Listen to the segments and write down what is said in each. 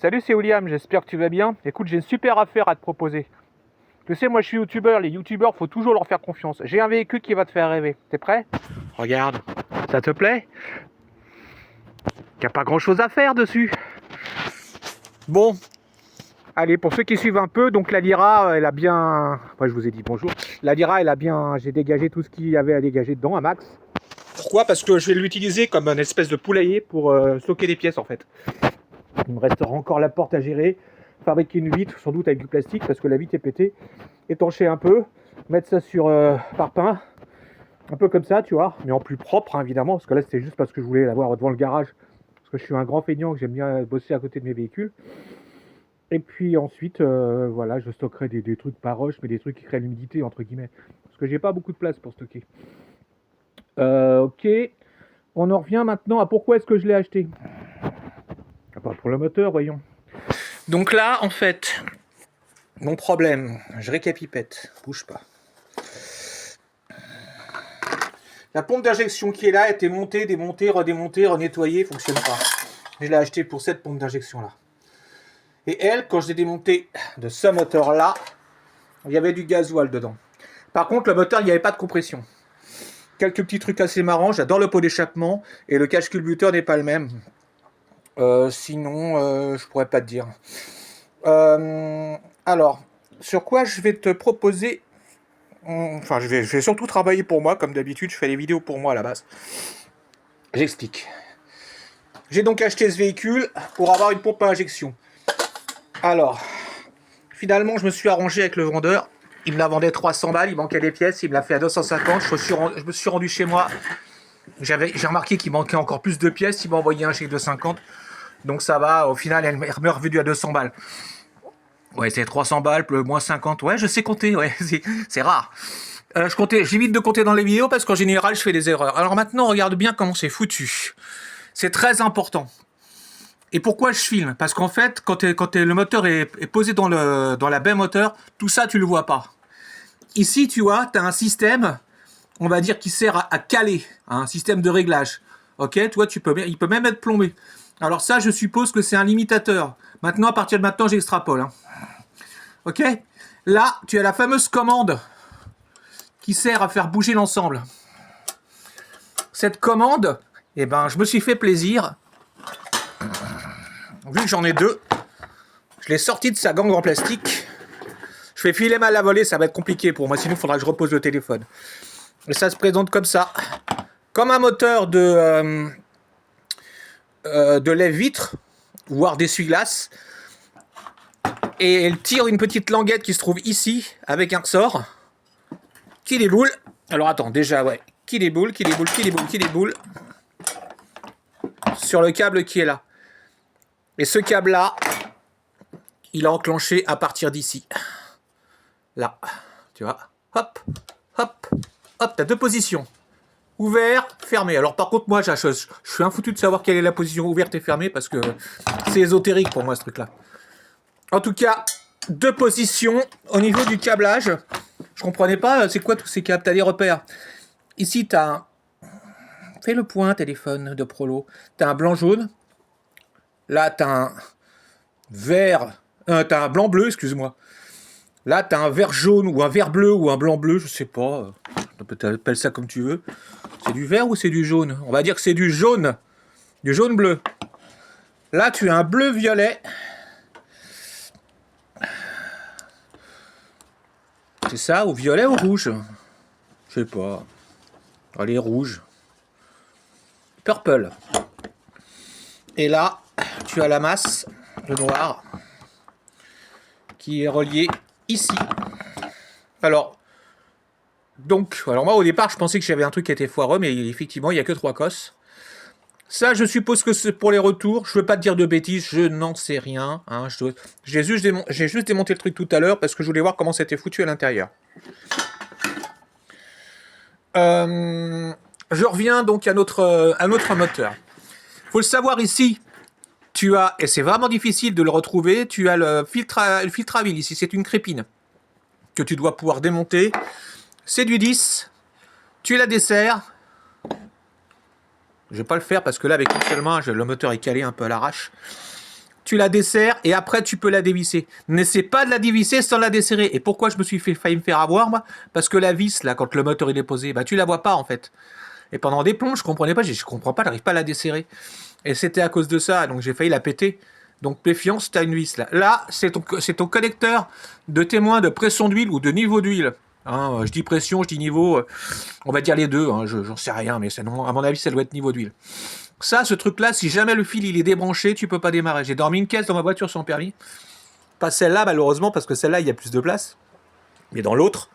Salut, c'est William, j'espère que tu vas bien. Écoute, j'ai une super affaire à te proposer. Tu sais, moi je suis youtubeur, les youtubeurs, faut toujours leur faire confiance. J'ai un véhicule qui va te faire rêver. T'es prêt? Regarde, ça te plaît? Y a pas grand chose à faire dessus. Bon, allez, pour ceux qui suivent un peu, donc la Lyra, elle a bien... Enfin, je vous ai dit bonjour. La Lyra, elle a bien... J'ai dégagé tout ce qu'il y avait à dégager dedans, un max. Pourquoi? Parce que je vais l'utiliser comme une espèce de poulailler pour stocker des pièces en fait. Il me restera encore la porte à gérer, fabriquer une vitre, sans doute avec du plastique parce que la vitre est pétée, étancher un peu, mettre ça sur parpaing, un peu comme ça, tu vois, mais en plus propre hein, évidemment, parce que là c'était juste parce que je voulais l'avoir devant le garage, parce que je suis un grand feignant, que j'aime bien bosser à côté de mes véhicules. Et puis ensuite, voilà, je stockerai des trucs pas roches, mais des trucs qui créent l'humidité, entre guillemets, parce que j'ai pas beaucoup de place pour stocker. Ok, on en revient maintenant à pourquoi est-ce que je l'ai acheté. Pas pour le moteur, voyons. Donc là, en fait, mon problème, je récapipète, bouge pas. La pompe d'injection qui est là a été montée, démontée, redémontée, renettoyée, fonctionne pas. Je l'ai acheté pour cette pompe d'injection là. Et elle, quand je l'ai démontée de ce moteur là, il y avait du gasoil dedans. Par contre, le moteur, il n'y avait pas de compression. Quelques petits trucs assez marrants, j'adore le pot d'échappement et le cache culbuteur n'est pas le même. Sinon, je pourrais pas te dire. Alors, sur quoi je vais te proposer. Enfin, je vais surtout travailler pour moi, comme d'habitude, je fais les vidéos pour moi à la base. J'explique. J'ai donc acheté ce véhicule pour avoir une pompe à injection. Alors, finalement, je me suis arrangé avec le vendeur. Il me la vendait 300 balles, il manquait des pièces, il me l'a fait à 250. Je me suis rendu chez moi. J'ai remarqué qu'il manquait encore plus de pièces, il m'a envoyé un chèque de 50. Donc ça va, au final, elle m'est revenue à 200 balles. Ouais, c'est 300 balles, moins 50. Ouais, je sais compter, ouais, c'est rare. J'évite de compter dans les vidéos parce qu'en général, je fais des erreurs. Alors maintenant, regarde bien comment c'est foutu. C'est très important. Et pourquoi je filme? Parce qu'en fait, quand le moteur est posé dans la baie moteur, tout ça, tu le vois pas. Ici, tu vois, tu as un système, on va dire, qui sert à caler, hein, un système de réglage. Ok, tu vois, il peut même être plombé. Alors ça, je suppose que c'est un limitateur. Maintenant, à partir de maintenant, j'extrapole. Hein. Ok? Là, tu as la fameuse commande qui sert à faire bouger l'ensemble. Cette commande, eh ben, je me suis fait plaisir. Vu que j'en ai deux, je l'ai sorti de sa gangue en plastique. Je vais filer mal à voler, ça va être compliqué pour moi, sinon il faudra que je repose le téléphone. Et ça se présente comme ça. Comme un moteur de lève-vitre, voire d'essuie-glace. Et elle tire une petite languette qui se trouve ici, avec un ressort, qui déboule. Alors attends, déjà, ouais. Qui déboule, sur le câble qui est là. Et ce câble-là, il a enclenché à partir d'ici. Là, tu vois. Hop, hop, hop, t'as deux positions. Ouvert, fermé. Alors par contre, moi, je suis un foutu de savoir quelle est la position ouverte et fermée, parce que c'est ésotérique pour moi, ce truc-là. En tout cas, deux positions au niveau du câblage. Je comprenais pas, c'est quoi tous ces câbles? T'as des repères. Ici, t'as un... Fais le point, téléphone de Prolo. T'as un blanc-jaune. Là, t'as un vert... t'as un blanc-bleu, excuse-moi. Là, t'as un vert jaune, ou un vert bleu, ou un blanc-bleu, je sais pas. T'appelles ça comme tu veux. C'est du vert ou c'est du jaune? On va dire que c'est du jaune. Du jaune-bleu. Là, tu as un bleu-violet. C'est ça, ou violet ou rouge? Je sais pas. Allez, rouge. Purple. Et là, tu as la masse, le noir, qui est relié ici. Alors moi au départ, je pensais que j'avais un truc qui était foireux, mais effectivement, il n'y a que 3 cosses. Ça, je suppose que c'est pour les retours. Je veux pas te dire de bêtises, je n'en sais rien. Hein. J'ai juste démonté le truc tout à l'heure parce que je voulais voir comment c'était foutu à l'intérieur. Je reviens donc à notre moteur. Faut le savoir ici, tu as, et c'est vraiment difficile de le retrouver, tu as le filtre à huile ici, c'est une crépine que tu dois pouvoir démonter. C'est du 10, tu la desserres. Je vais pas le faire parce que là, avec une seule main, le moteur est calé un peu à l'arrache. tu la desserres et après tu peux la dévisser. N'essaie pas de la dévisser sans la desserrer. Et pourquoi je me suis failli me faire avoir, moi? Parce que la vis, là, quand le moteur il est posé, bah tu la vois pas en fait. Et pendant des plombs, je comprenais pas, je comprends pas, j'arrive pas à la desserrer. Et c'était à cause de ça, donc j'ai failli la péter. Donc méfiance, t'as une vis là. Là, c'est ton connecteur de témoin de pression d'huile ou de niveau d'huile. Hein, je dis pression, je dis niveau, on va dire les deux, hein, j'en sais rien, mais à mon avis, ça doit être niveau d'huile. Ça, ce truc-là, si jamais le fil il est débranché, tu peux pas démarrer. J'ai dormi une caisse dans ma voiture sans permis. Pas celle-là, malheureusement, parce que celle-là, il y a plus de place. Mais dans l'autre,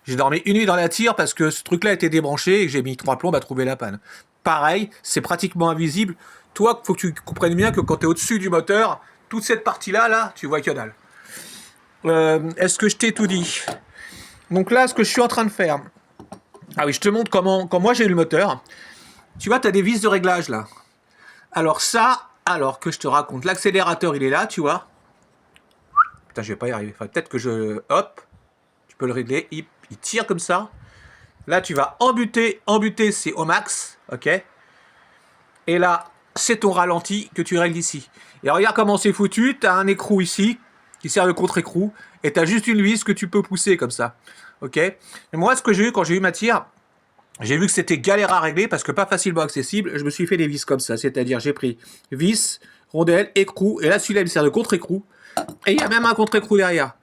j'ai dormi une nuit dans la tire parce que ce truc-là était débranché et que j'ai mis 3 plombs à trouver la panne. Pareil, c'est pratiquement invisible. Toi, il faut que tu comprennes bien que quand tu es au-dessus du moteur, toute cette partie-là, là, tu vois que dalle. Est-ce que je t'ai tout dit? Donc là, ce que je suis en train de faire... Ah oui, je te montre comment... Quand moi, j'ai eu le moteur, tu vois, tu as des vis de réglage, là. Alors ça, alors que je te raconte, l'accélérateur, il est là, tu vois. Putain, je vais pas y arriver. Enfin, peut-être que je... Hop, tu peux le régler. Il tire comme ça. Là, tu vas embuter, c'est au max, ok. Et là, c'est ton ralenti que tu règles ici. Et regarde comment c'est foutu. Tu as un écrou ici, qui sert de contre-écrou, et tu as juste une vis que tu peux pousser comme ça, ok. Et moi, ce que j'ai eu quand j'ai eu ma tire, j'ai vu que c'était galère à régler, parce que pas facilement accessible. Je me suis fait des vis comme ça, c'est-à-dire j'ai pris vis, rondelle, écrou, et là, celui-là, il me sert de contre-écrou. Et il y a même un contre-écrou derrière.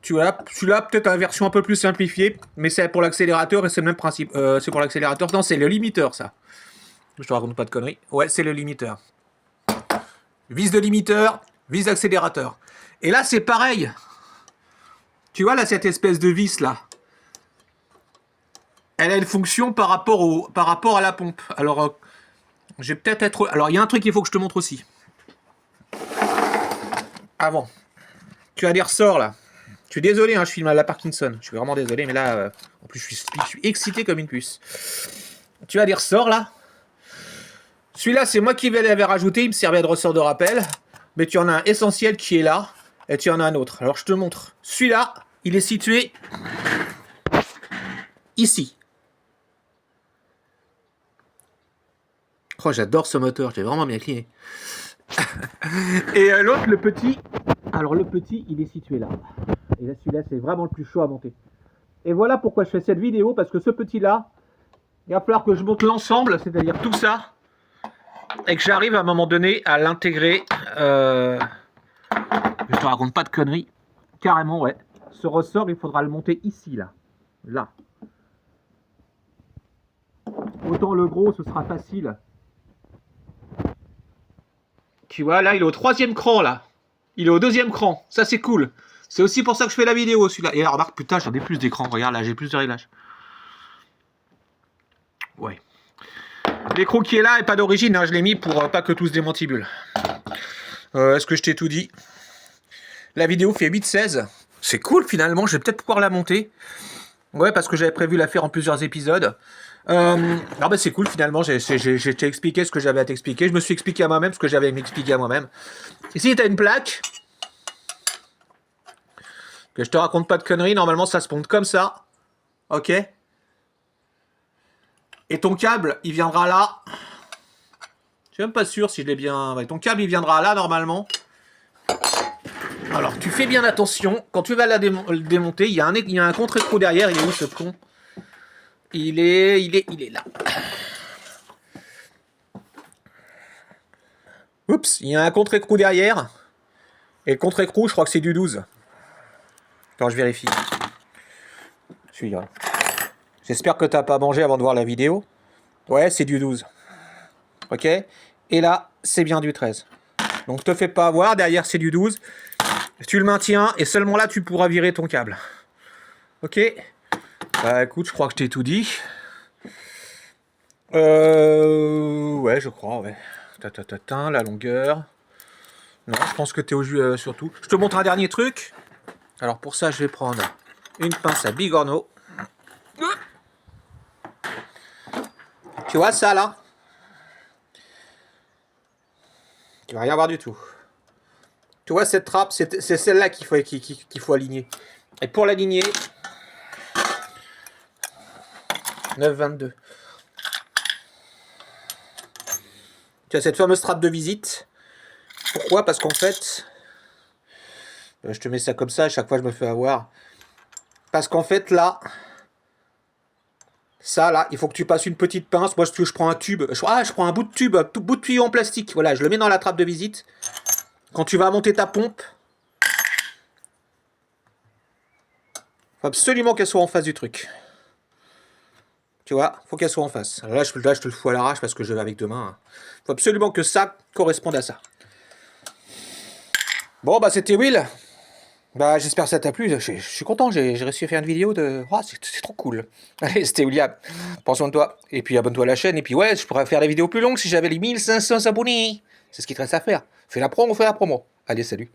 Tu vois, celui-là, peut-être une version un peu plus simplifiée, mais c'est pour l'accélérateur et c'est le même principe. C'est pour l'accélérateur. Non, c'est le limiteur, ça. Je te raconte pas de conneries. Ouais, c'est le limiteur. Vis de limiteur, vis d'accélérateur. Et là, c'est pareil. Tu vois, là, cette espèce de vis, là. Elle a une fonction par rapport à la pompe. Alors, j'ai peut-être être... Alors, il y a un truc qu'il faut que je te montre aussi. Avant. Tu as des ressorts, là. Je suis désolé, hein, je filme à la Parkinson. Je suis vraiment désolé, mais là, en plus, je suis excité comme une puce. Tu as des ressorts, là. Celui-là, c'est moi qui l'avais rajouté. Il me servait de ressort de rappel. Mais tu en as un essentiel qui est là. Et tu en as un autre. Alors, je te montre. Celui-là, il est situé ici. Oh, j'adore ce moteur. Je l'ai vraiment bien cliné. Et l'autre, le petit. Alors, le petit, il est situé là. Et là, celui-là, c'est vraiment le plus chaud à monter. Et voilà pourquoi je fais cette vidéo. Parce que ce petit-là, il va falloir que je monte l'ensemble. C'est-à-dire tout ça. Et que j'arrive à un moment donné à l'intégrer. Je te raconte pas de conneries. Carrément, ouais. Ce ressort, il faudra le monter ici, là. Là. Autant le gros, ce sera facile. Tu vois, là, il est au 3e cran, là. Il est au 2e cran. Ça, c'est cool. C'est aussi pour ça que je fais la vidéo, celui-là. Et là, remarque, putain, j'en ai plus d'écran. Regarde, là, j'ai plus de réglages. Ouais. L'écrou qui est là est pas d'origine, hein, je l'ai mis pour pas que tout se démantibule. Est-ce que je t'ai tout dit? La vidéo fait 8-16. C'est cool finalement, je vais peut-être pouvoir la monter. Ouais, parce que j'avais prévu la faire en plusieurs épisodes. Non, bah c'est cool finalement, j'ai expliqué ce que j'avais à t'expliquer. Je me suis expliqué à moi-même ce que j'avais à m'expliquer à moi-même. Ici, tu as une plaque. Que je te raconte pas de conneries, normalement ça se monte comme ça. Ok. Et ton câble, il viendra là. Je suis même pas sûr si je l'ai bien... Ouais, ton câble, il viendra là, normalement. Alors, tu fais bien attention. Quand tu vas le démonter, il y a un contre-écrou derrière. Il est où, ce con? Il est là. Oups, il y a un contre-écrou derrière. Et le contre-écrou, je crois que c'est du 12. Attends, je vérifie. Celui-là. J'espère que t'as pas mangé avant de voir la vidéo. Ouais, c'est du 12. Ok. Et là, c'est bien du 13. Donc, te fais pas avoir. Derrière, c'est du 12. Tu le maintiens. Et seulement là, tu pourras virer ton câble. Ok. Bah, écoute, je crois que je t'ai tout dit. Ouais, je crois, ouais. La longueur. Non, je pense que t'es au jus surtout. Je te montre un dernier truc. Alors, pour ça, je vais prendre une pince à bigorneau. Tu vois ça, là? Tu vas rien voir du tout. Tu vois cette trappe, c'est celle-là qu'il faut aligner. Et pour l'aligner, 9,22. Tu as cette fameuse trappe de visite. Pourquoi? Parce qu'en fait, je te mets ça comme ça, à chaque fois je me fais avoir. Parce qu'en fait là, ça là, il faut que tu passes une petite pince. Moi je prends un tube, je prends un bout de tube, un tout bout de tuyau en plastique. Voilà, je le mets dans la trappe de visite. Quand tu vas monter ta pompe, faut absolument qu'elle soit en face du truc. Tu vois, faut qu'elle soit en face. Là, je te le fous à l'arrache parce que je vais avec deux mains. Faut absolument que ça corresponde à ça. Bon, bah c'était Will. Bah j'espère que ça t'a plu. Je suis content, j'ai réussi à faire une vidéo de... Oh, c'est trop cool. Allez, c'était William. Prends soin de toi. Et puis abonne-toi à la chaîne. Et puis ouais, je pourrais faire des vidéos plus longues si j'avais les 1500 abonnés. C'est ce qu'il te reste à faire. Fais la promo, fais la promo. Allez, salut.